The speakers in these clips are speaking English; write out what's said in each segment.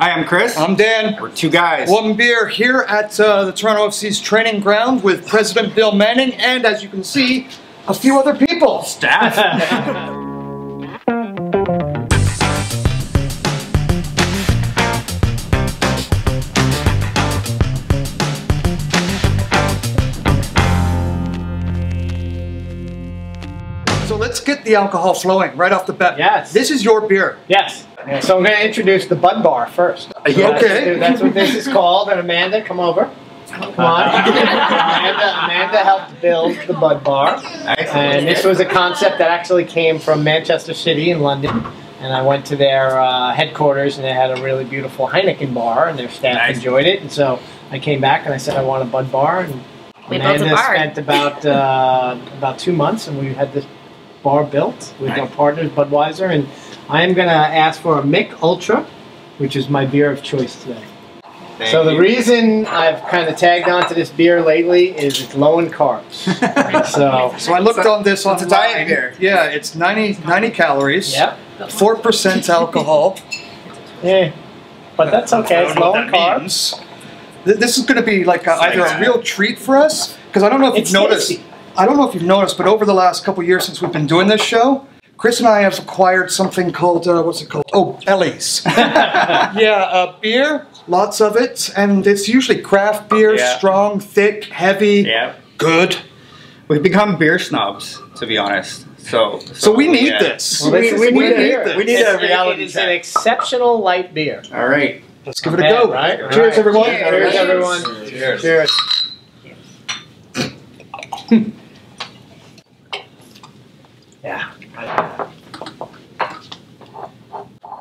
Hi, I'm Chris. I'm Dan. We're two guys. One beer here at the Toronto FC's training ground with President Bill Manning and, as you can see, a few other people. Staff. So let's get the alcohol flowing right off the bat. Yes. This is your beer. Yes. So I'm going to introduce the Bud Bar first. Okay. That's what this is called. And Amanda, come over. Come on. Amanda helped build the Bud Bar. And this was a concept that actually came from Manchester City in London. And I went to their headquarters, and they had a really beautiful Heineken bar, and their staff enjoyed it. And so I came back and I said I want a Bud Bar. And Amanda spent about 2 months, and we had this bar built with our partners Budweiser, and I am going to ask for a Michelob Ultra, which is my beer of choice today. So the reason I've kind of tagged onto this beer lately is it's low in carbs. So I looked on this on a diet beer. Yeah, it's 90 calories. Yep. 4% alcohol. Yeah, but that's okay. It's low in carbs. This is going to be like either a real treat for us, because I don't know if you've noticed. Tasty. I don't know if you've noticed, but over the last couple of years since we've been doing this show, Chris and I have acquired something called, what's it called? Oh, Ellie's. Yeah, beer, lots of it, and it's usually craft beer, strong, thick, heavy, good. We've become beer snobs, to be honest. So we need this. Well, we need this. We need a reality It is check. an exceptional light beer. All right. Let's give it a go. Right? Cheers, everyone. Cheers, everyone. Cheers. Cheers. Yeah.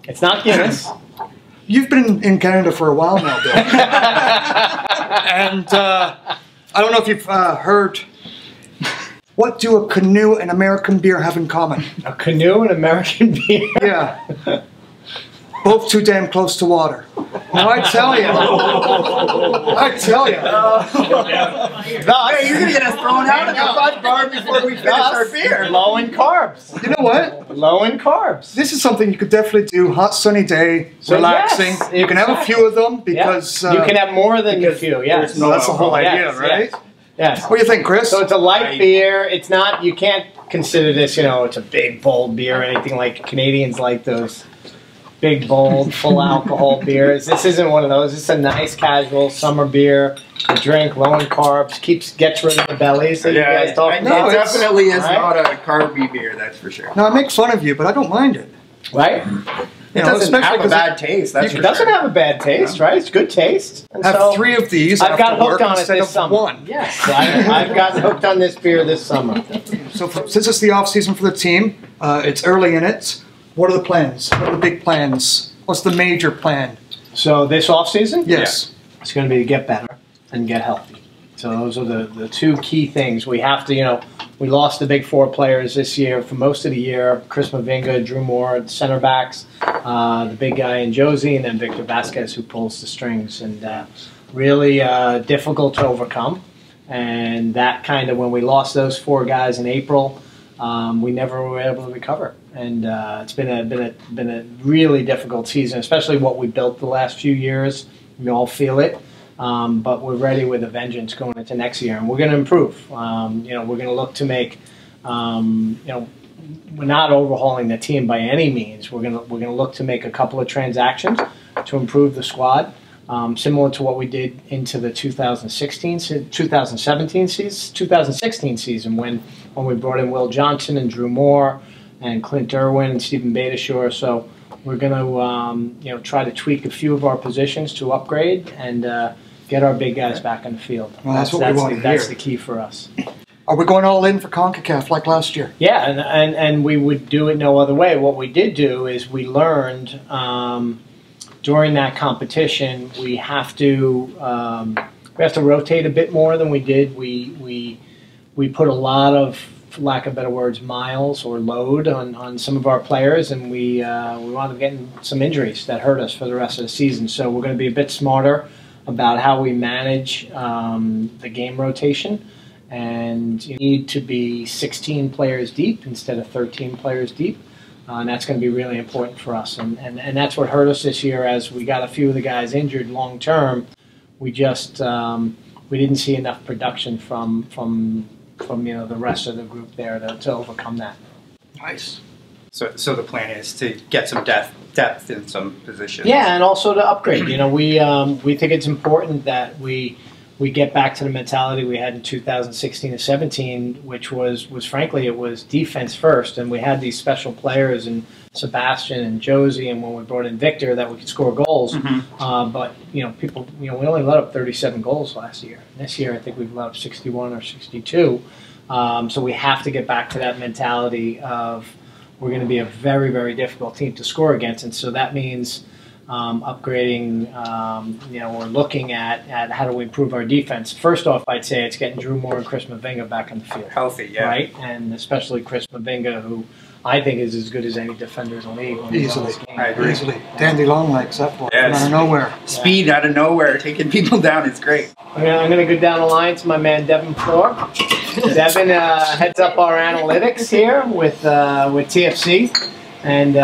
It's not Guinness. You've been in Canada for a while now, Bill. And I don't know if you've heard, what do a canoe and American beer have in common? A canoe and American beer. Yeah. Both too damn close to water. Now I tell you. No, you're going to get us thrown out of the Bud Bar before we finish our beer. Low in carbs. You know what? Low in carbs. This is something you could definitely do. Hot sunny day, relaxing. Yes, you can have a few of them because you can have more than a few. Yes, no, that's the whole idea, right? Yes. What do you think, Chris? So it's a light beer. It's not. You can't consider this. You know, it's a big bold beer or anything like Canadians like those big bold full alcohol beers. This isn't one of those. It's a nice casual summer beer. A drink low in carbs, gets rid of the bellies that you guys talk about. It definitely is not a carby beer, that's for sure. Now I make fun of you, but I don't mind it. Right? It doesn't have a bad taste. That's It doesn't have a bad taste, right? It's good taste. And I have 3 of these. I've got after hooked work on it instead this of summer. 1. Yes, I've gotten hooked on this beer this summer. So since it's the off season for the team, it's early in it. What are the plans? What are the big plans? What's the major plan? So this off season, yes, it's going to be to get better and get healthy. So those are the 2 key things. We have to, we lost the big 4 players this year for most of the year. Chris Mavinga, Drew Moore, the center backs, the big guy in Josie, and then Victor Vasquez who pulls the strings. And really difficult to overcome. And that kind of, when we lost those 4 guys in April, we never were able to recover. And it's been a really difficult season, especially what we built the last few years. We all feel it. But we're ready with a vengeance going into next year, and we're going to improve. We're going to look to make. We're not overhauling the team by any means. We're going to look to make a couple of transactions to improve the squad, similar to what we did into the 2016 season when we brought in Will Johnson and Drew Moore and Clint Irwin and Stephen Betashore. So we're going to try to tweak a few of our positions to upgrade and get our big guys back in the field. Well, that's what we want to hear. That's the key for us. Are we going all in for CONCACAF like last year? Yeah, and we would do it no other way. What we did do is we learned during that competition we have to rotate a bit more than we did. We put a lot of, for lack of better words, miles or load on some of our players, and we wound up getting some injuries that hurt us for the rest of the season. So we're going to be a bit smarter about how we manage the game rotation. And you need to be 16 players deep instead of 13 players deep. And that's going to be really important for us. And that's what hurt us this year as we got a few of the guys injured long term. We just we didn't see enough production from the rest of the group there to overcome that. Nice. So the plan is to get some depth in some positions. Yeah, and also to upgrade. We think it's important that we get back to the mentality we had in 2016 and 17, which was frankly, it was defense first, and we had these special players in Sebastian and Josie, and when we brought in Victor, that we could score goals. But people, we only let up 37 goals last year. This year, I think we've let up 61 or 62. So we have to get back to that mentality of we're going to be a very, very difficult team to score against, and so that means upgrading. We're looking at how do we improve our defense. First off, I'd say it's getting Drew Moore and Chris Mavinga back on the field. Healthy, yeah. Right, and especially Chris Mavinga, who I think is as good as any defender in the league. Easily. I agree. Easily. Dandy long legs, that boy. Yeah, Out of nowhere. Speed out of nowhere, taking people down. It's great. I'm going to go down the line to my man Devin Floor. Devin heads up our analytics here with TFC, and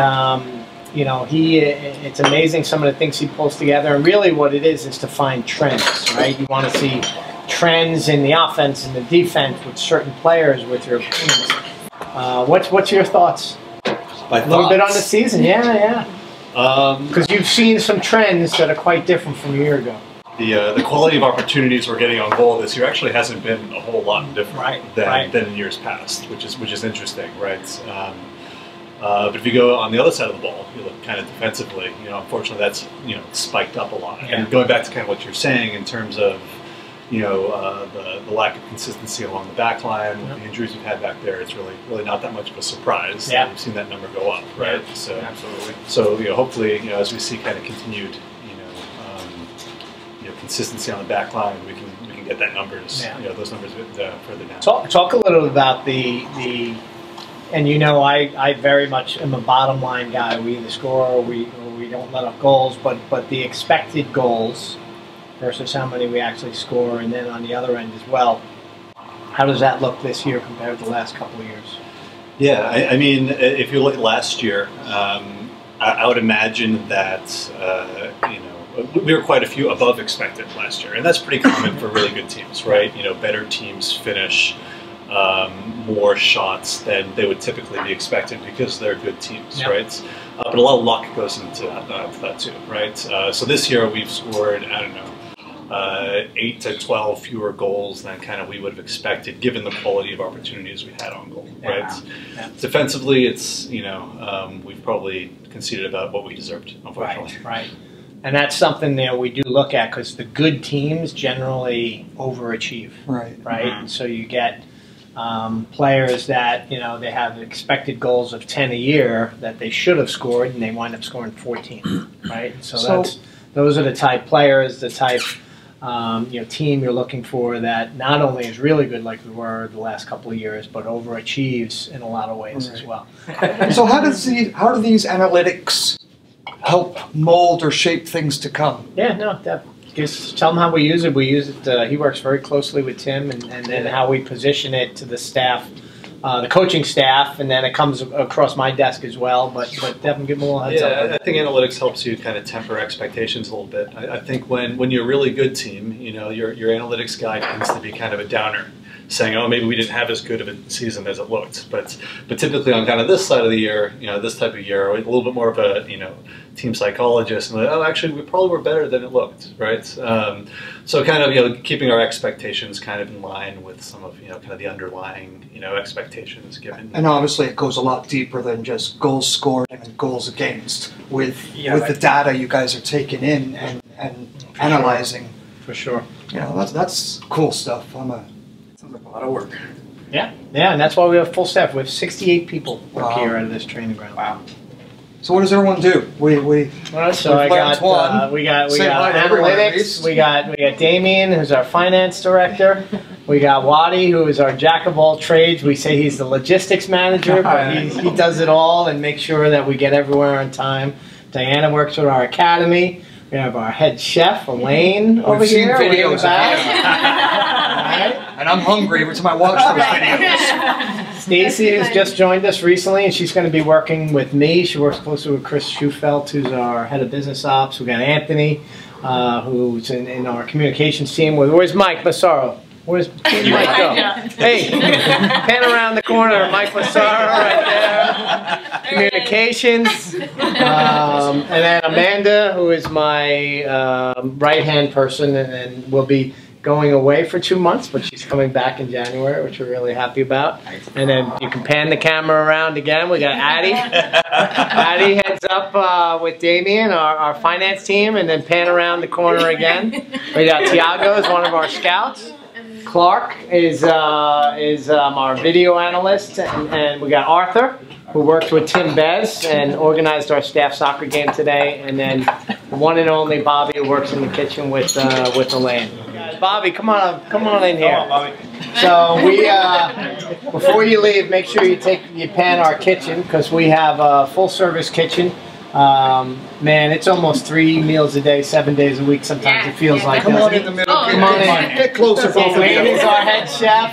it's amazing some of the things he pulls together. And really, what it is to find trends, right? You want to see trends in the offense and the defense with certain players, with your opponents. What's your thoughts? A little bit on the season, yeah. Because you've seen some trends that are quite different from a year ago. The quality of opportunities we're getting on goal this year actually hasn't been a whole lot different than in years past, which is interesting, right? But if you go on the other side of the ball, you look kind of defensively. Unfortunately, that's spiked up a lot. Yeah. And going back to kind of what you're saying in terms of the lack of consistency along the back line, the injuries we've had back there, it's really not that much of a surprise. Yeah. We've seen that number go up, right? Yeah. So absolutely. So hopefully, as we see kind of continued consistency on the back line, we can get that numbers, those numbers a bit further down. Talk a little about the and I very much am a bottom line guy. We either score or we don't let up goals, but the expected goals versus how many we actually score, and then on the other end as well, how does that look this year compared to the last couple of years? Yeah, I mean, if you look at last year, I would imagine that we were quite a few above expected last year, and that's pretty common for really good teams, right? Better teams finish more shots than they would typically be expected because they're good teams, right? But a lot of luck goes into that too, right? So this year we've scored, 8 to 12 fewer goals than kind of we would have expected given the quality of opportunities we had on goal, right? Yeah. Defensively, it's, we've probably conceded about what we deserved, unfortunately. Right. And that's something we do look at because the good teams generally overachieve, right? And so you get players that they have expected goals of 10 a year that they should have scored, and they wind up scoring 14, right? So those are the type players, the type team you're looking for that not only is really good like we were the last couple of years, but overachieves in a lot of ways as well. So how do these analytics help mold or shape things to come? Just tell them how we use it. We use it. He works very closely with Tim, and then how we position it to the staff, the coaching staff, and then it comes across my desk as well. But Devin, give them a little heads up. I think analytics helps you kind of temper expectations a little bit. I think when you're a really good team, your analytics guy tends to be kind of a downer, saying, oh, maybe we didn't have as good of a season as it looked. But typically on kind of this side of the year, this type of year, a little bit more of a team psychologist, and actually we probably were better than it looked, right? So kind of keeping our expectations kind of in line with some of kind of the underlying expectations given. And obviously it goes a lot deeper than just goals scored and goals against with the data you guys are taking in and analyzing. For sure. That's cool stuff. Sounds like a lot of work. Yeah, and that's why we have full staff. We have 68 people work here out of this training ground. Wow. So what does everyone do? we got analytics. We got Damien, who's our finance director. We got Waddy, who is our jack of all trades. We say he's the logistics manager, but he does it all and makes sure that we get everywhere on time. Diana works with our academy. We have our head chef, Elaine, over here. We've seen videos of him. And I'm hungry every time I watch those videos. Stacy has just joined us recently, and she's going to be working with me. She works closely with Chris Schufelt, who's our head of business ops. We've got Anthony, who's in our communications team. Where's Mike Massaro? Where's Mike go? Hey, pan around the corner, Mike Massaro right there. Communications. And then Amanda, who is my right-hand person, and will be going away for 2 months, but she's coming back in January, which we're really happy about. And then you can pan the camera around again. We got Addie. Addie heads up with Damien, our finance team, and then pan around the corner again. We got Tiago is one of our scouts. Clark is our video analyst, and we got Arthur, who worked with Tim Bez and organized our staff soccer game today, and then one and only Bobby, who works in the kitchen with Elaine. Bobby, come on in here. Come on, Bobby. So we, before you leave, make sure you pan our kitchen, because we have a full service kitchen. Man, it's almost 3 meals a day, 7 days a week. Sometimes it feels like. Come on in the middle. Come on in. Get closer. Elaine is our head chef.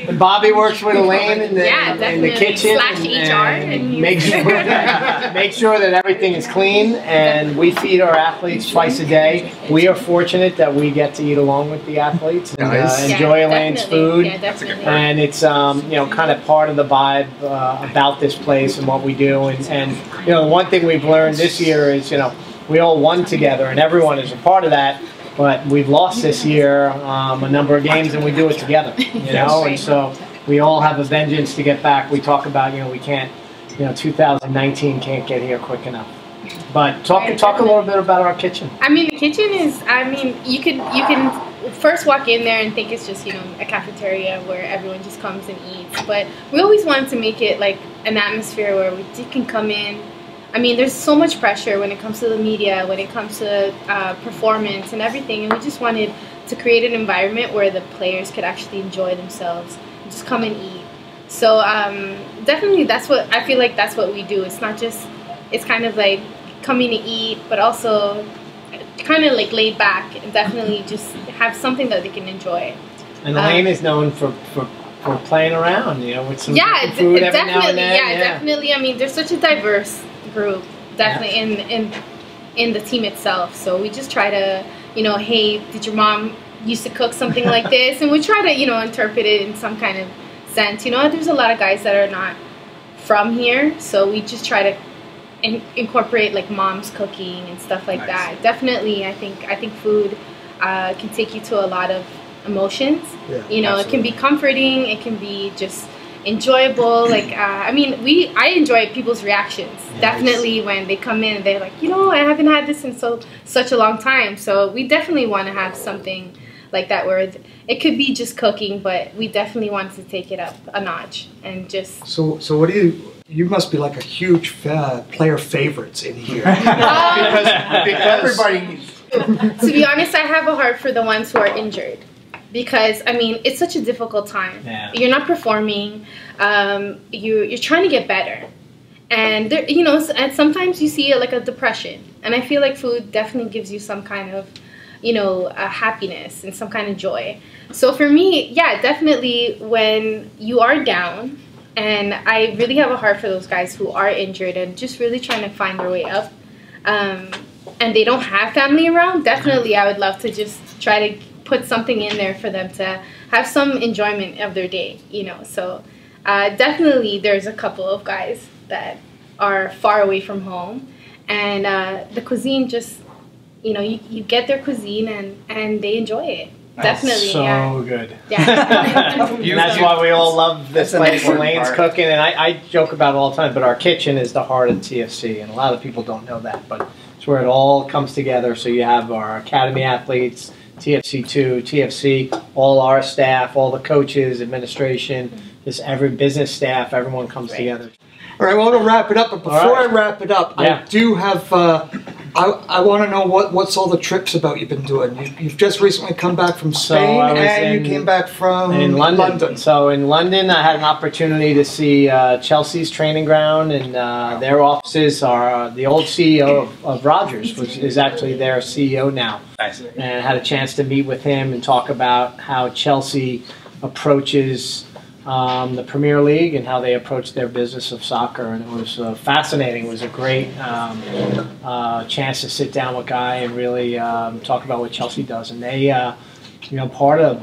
And Bobby works with Elaine in the kitchen. And make sure that everything is clean. And we feed our athletes twice a day. We are fortunate that we get to eat along with the athletes and enjoy Elaine's food. And it's kind of part of the vibe about this place and what we do. And one thing we've learned this year is, we all won together, and everyone is a part of that. But we've lost this year a number of games, and we do it together. And so we all have a vengeance to get back. We talk about, we can't, 2019 can't get here quick enough. But talk a little bit about our kitchen. I mean, the kitchen is, you can first walk in there and think it's just, a cafeteria where everyone just comes and eats. But we always wanted to make it like an atmosphere where you can come in. I mean, there's so much pressure when it comes to the media, when it comes to performance and everything, and we just wanted to create an environment where the players could actually enjoy themselves and just come and eat. So definitely I feel like that's what we do. It's not just, it's kind of like coming to eat, but also kind of like laid back and definitely just have something that they can enjoy. And Elaine is known for playing around, with some food every now and then. Yeah, definitely. I mean, there's such a diverse group, definitely in the team itself. So we just try to, hey, did your mom used to cook something like this? And we try to, interpret it in some kind of sense. There's a lot of guys that are not from here, so we just try to incorporate like mom's cooking and stuff like that. Definitely, I think food can take you to a lot of emotions. It can be comforting, it can be just enjoyable. Like I enjoy people's reactions. Definitely when they come in and they're like, I haven't had this in such a long time. So we definitely want to have something like that where it could be just cooking, but we definitely want to take it up a notch and just. So what do you must be like a huge player favorites in here. because everybody. To be honest, I have a heart for the ones who are injured. Because, it's such a difficult time. Yeah. You're not performing. You're trying to get better. And, and sometimes you see like a depression. And I feel like food definitely gives you some kind of, a happiness and some kind of joy. So for me, yeah, definitely when you are down, and I really have a heart for those guys who are injured and just really trying to find their way up. And they don't have family around, definitely I would love to just try to put something in there for them to have some enjoyment of their day, So definitely there's a couple of guys that are far away from home, and the cuisine just, you get their cuisine and they enjoy it. Definitely, so good. Yeah. That's why we all love this place. Elaine's cooking, and I joke about it all the time, but our kitchen is the heart of TFC, and a lot of people don't know that, but it's where it all comes together. So you have our academy athletes, TFC2, TFC, all our staff, all the coaches, administration, just every business staff, everyone comes together. All right, well, we'll wrap it up, but before I wrap it up, I do have, I want to know what's all the trips about you've been doing. You've just recently come back from Spain, and you came back from London. So in London, I had an opportunity to see Chelsea's training ground, and their offices are the old CEO of Rogers, which is actually their CEO now. Nice. And I had a chance to meet with him and talk about how Chelsea approaches the Premier League and how they approached their business of soccer, and it was fascinating. It was a great chance to sit down with Guy and really talk about what Chelsea does. And they,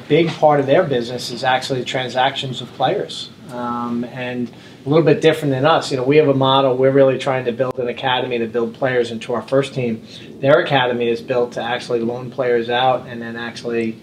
big part of their business is actually transactions of players, and a little bit different than us. We have a model. We're really trying to build an academy to build players into our first team. Their academy is built to actually loan players out and then actually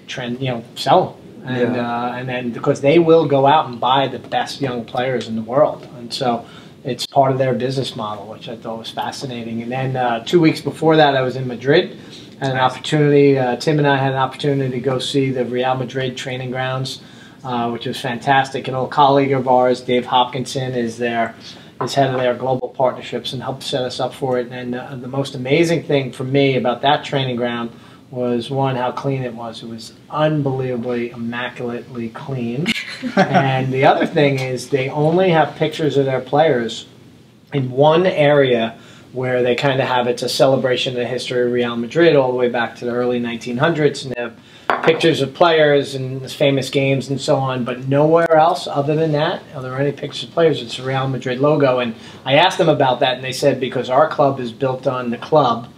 sell them. And then because they will go out and buy the best young players in the world, and so it's part of their business model, which I thought was fascinating. And then 2 weeks before that, I was in Madrid, had an opportunity. Tim and I had an opportunity to go see the Real Madrid training grounds, which was fantastic. An old colleague of ours, Dave Hopkinson, is head of their global partnerships and helped set us up for it. And the most amazing thing for me about that training ground was, one, how clean it was. It was unbelievably, immaculately clean. And the other thing is they only have pictures of their players in one area where they kind of have, it's a celebration of the history of Real Madrid all the way back to the early 1900s. And they have pictures of players and famous games and so on, but nowhere else other than that are there any pictures of players. It's a Real Madrid logo. And I asked them about that, and they said because our club is built on the club,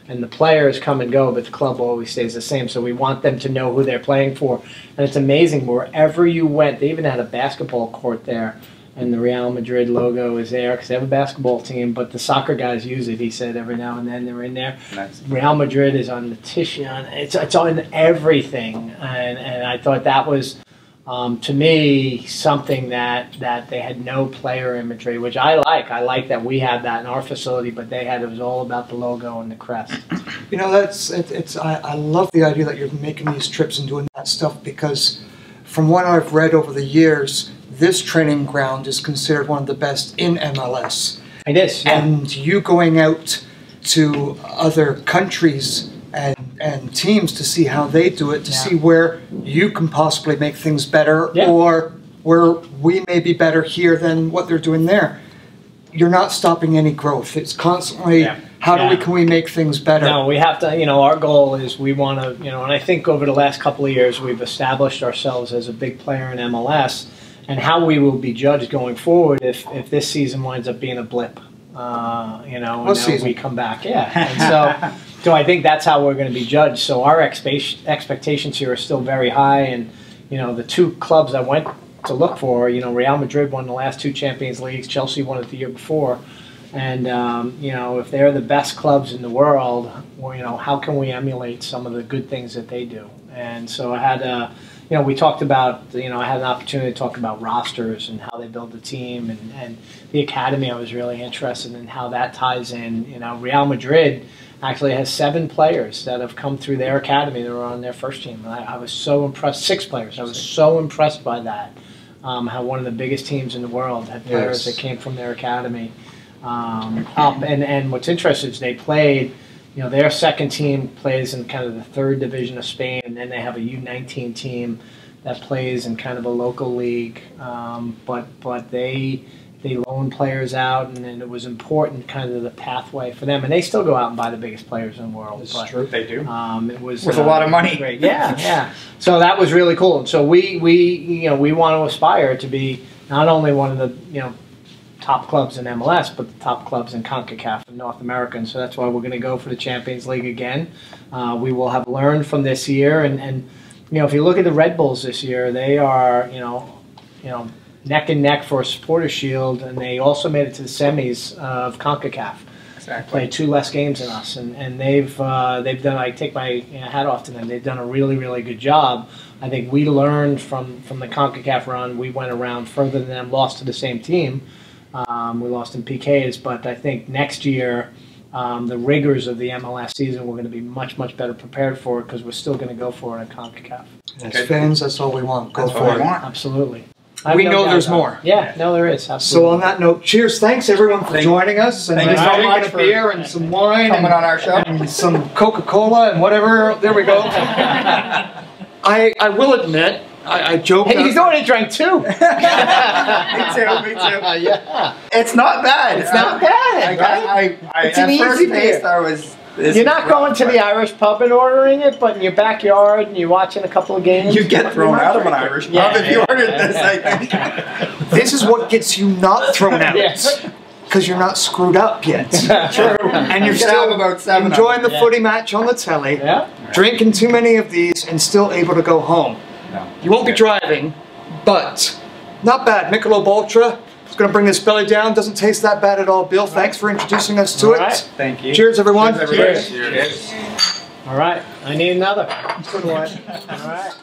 and the players come and go, but the club always stays the same. So we want them to know who they're playing for. And it's amazing, wherever you went, they even had a basketball court there, and the Real Madrid logo is there because they have a basketball team, but the soccer guys use it. He said every now and then they're in there. Nice. Real Madrid is on the tissue. It's on everything. And I thought that was, to me, something that they had no player imagery, which I like. I like that we had that in our facility, but they had, it was all about the logo and the crest. I love the idea that you're making these trips and doing that stuff, because from what I've read over the years, this training ground is considered one of the best in MLS. It is, yeah. And you going out to other countries and teams to see how they do it, to see where you can possibly make things better, or where we may be better here than what they're doing there. You're not stopping any growth. It's constantly, can we make things better? No, we have to, our goal is we want to, and I think over the last couple of years we've established ourselves as a big player in MLS, and how we will be judged going forward if this season winds up being a blip, and then we come back. Yeah, and so I think that's how we're going to be judged. So our expectations here are still very high, and the two clubs I went to look for, Real Madrid won the last 2 Champions Leagues, Chelsea won it the year before, and if they're the best clubs in the world, well, how can we emulate some of the good things that they do? And so I had we talked about, I had an opportunity to talk about rosters and how they build the team, and the academy. I was really interested in how that ties in. Real Madrid actually has 7 players that have come through their academy that were on their first team. And I was so impressed. 6 players. I was so impressed by that. How one of the biggest teams in the world had players that came from their academy up. And what's interesting is they played, their second team plays in kind of the 3rd division of Spain, and then they have a U19 team that plays in kind of a local league. But they loan players out, and it was important, kind of the pathway for them. And they still go out and buy the biggest players in the world. This is true, they do. It was with a lot of money. Great. Yeah. So that was really cool. And so we want to aspire to be not only one of the top clubs in MLS, but the top clubs in CONCACAF in North America. And so that's why we're going to go for the Champions League again. We will have learned from this year, and if you look at the Red Bulls this year, they are neck and neck for a supporter shield, and they also made it to the semis of CONCACAF. Exactly. Played 2 less games than us, and they've done. I take my hat off to them. They've done a really, really good job. I think we learned from the CONCACAF run. We went around further than them, lost to the same team. We lost in PKs, but I think next year the rigors of the MLS season we're going to be much, much better prepared for it, because we're still going to go for it in CONCACAF. As fans, that's all we want. Go for it. Absolutely. We know there's more. Yeah, no, there is. Absolutely. So on that note, cheers. Thanks everyone for joining us. Thank you so much for beer and some wine coming on our show, and some Coca-Cola and whatever. There we go. I will admit, I joked. Hey, he's already drank 2. Me too. Yeah. It's not bad. It's not bad. It's an easy taste. I You're not going to the Irish pub and ordering it, but in your backyard and you're watching a couple of games. You get thrown out of an Irish pub if you ordered this, I think. This is what gets you not thrown out. Because you're not screwed up yet. True. And you're still about 7 enjoying the footy match on the telly, drinking too many of these, and still able to go home. No. You won't be driving, but not bad. Michelob Ultra. It's going to bring this belly down. Doesn't taste that bad at all. Bill, thanks for introducing us to it. Thank you. Cheers, everyone. Cheers, everybody. Cheers. All right. I need another. Good one. All right.